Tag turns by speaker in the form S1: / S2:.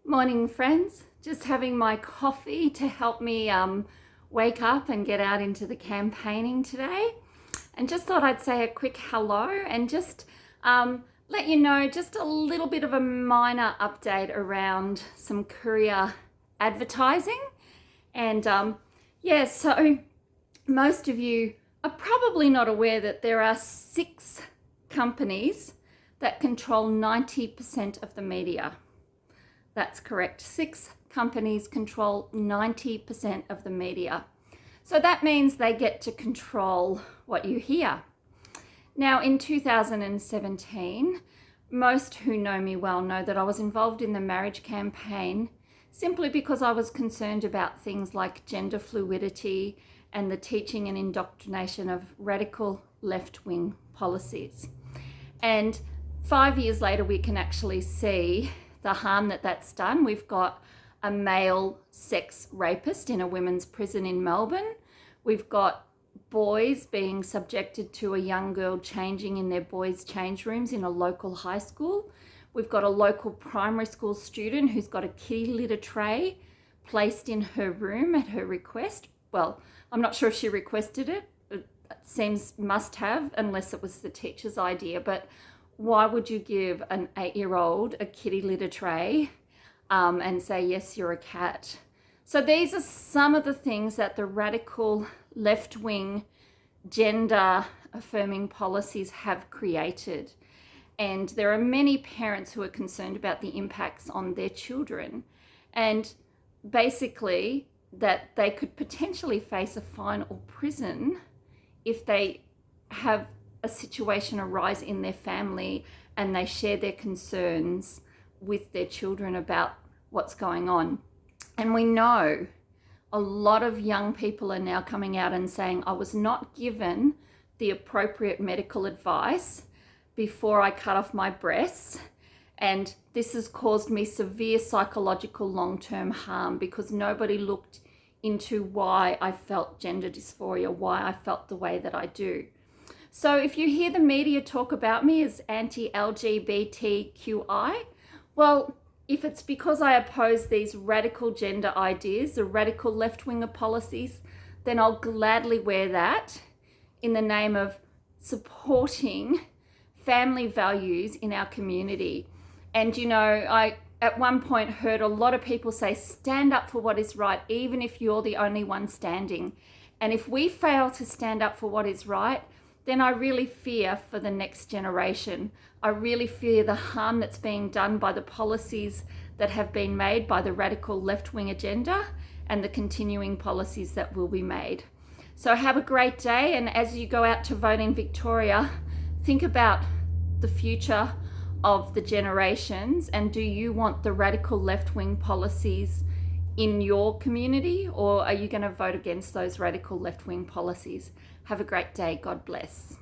S1: Morning, friends. Just having my coffee to help me wake up and get out into the campaigning today. And just thought I'd say a quick hello and just let you know just a little bit of a minor update around some courier advertising. And so most of you are probably not aware that there are 6 companies that control 90% of the media. That's correct. 6 companies control 90% of the media. So that means they get to control what you hear. Now, in 2017, most who know me well know that I was involved in the marriage campaign simply because I was concerned about things like gender fluidity and the teaching and indoctrination of radical left-wing policies. And 5 years later, we can actually see the harm that that's done. We've got a male sex rapist in a women's prison in Melbourne. We've got boys being subjected to a young girl changing in their boys' change rooms in a local high school. We've got a local primary school student who's got a kitty litter tray placed in her room at her request. Well, I'm not sure if she requested it. It seems must have, unless it was the teacher's idea. But why would you give an 8-year-old a kitty litter tray and say, yes, you're a cat? So these are some of the things that the radical left-wing gender affirming policies have created. And there are many parents who are concerned about the impacts on their children. And basically that they could potentially face a fine or prison if they have a situation arise in their family and they share their concerns with their children about what's going on. And we know a lot of young people are now coming out and saying, I was not given the appropriate medical advice before I cut off my breasts, and this has caused me severe psychological long-term harm because nobody looked into why I felt gender dysphoria, why I felt the way that I do. So if you hear the media talk about me as anti-LGBTQI, well, if it's because I oppose these radical gender ideas, the radical left-winger policies, then I'll gladly wear that in the name of supporting family values in our community. And you know, I at one point heard a lot of people say, stand up for what is right, even if you're the only one standing. And if we fail to stand up for what is right, then I really fear for the next generation. I really fear the harm that's being done by the policies that have been made by the radical left-wing agenda and the continuing policies that will be made. So have a great day, and as you go out to vote in Victoria, think about the future of the generations, and do you want the radical left-wing policies in your community, or are you going to vote against those radical left-wing policies? Have a great day. God bless.